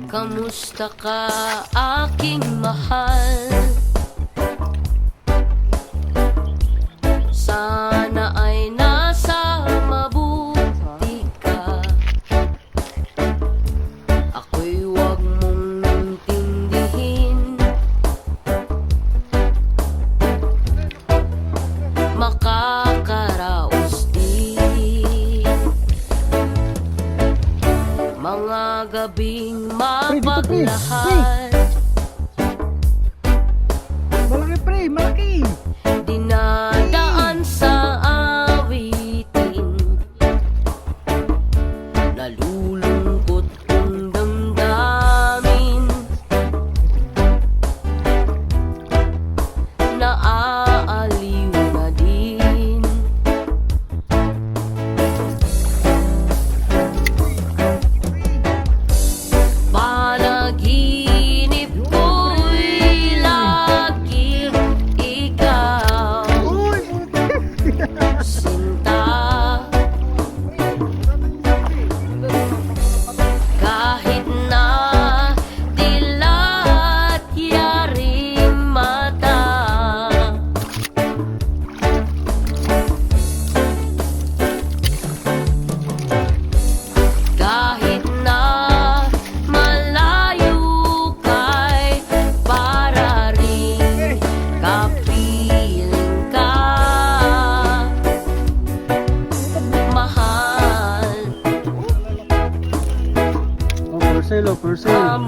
Kamusta ka, aking mahal? Sana ay nasa mabuti ka. Ako'y huwag mong intindihin. Makakaraos din mga gabing mapaglahad. Malaki pre, malaki. Dinadaan sa awitin. Nalulungkot kong damdamin. Naaaliw na din. Panaginip ko'y laging ikaw, sinta. Kahit na dilat yaring mata, kahit na malayo kay para rin kapiling ka, mahal. Oh, for sale, oh, for sale.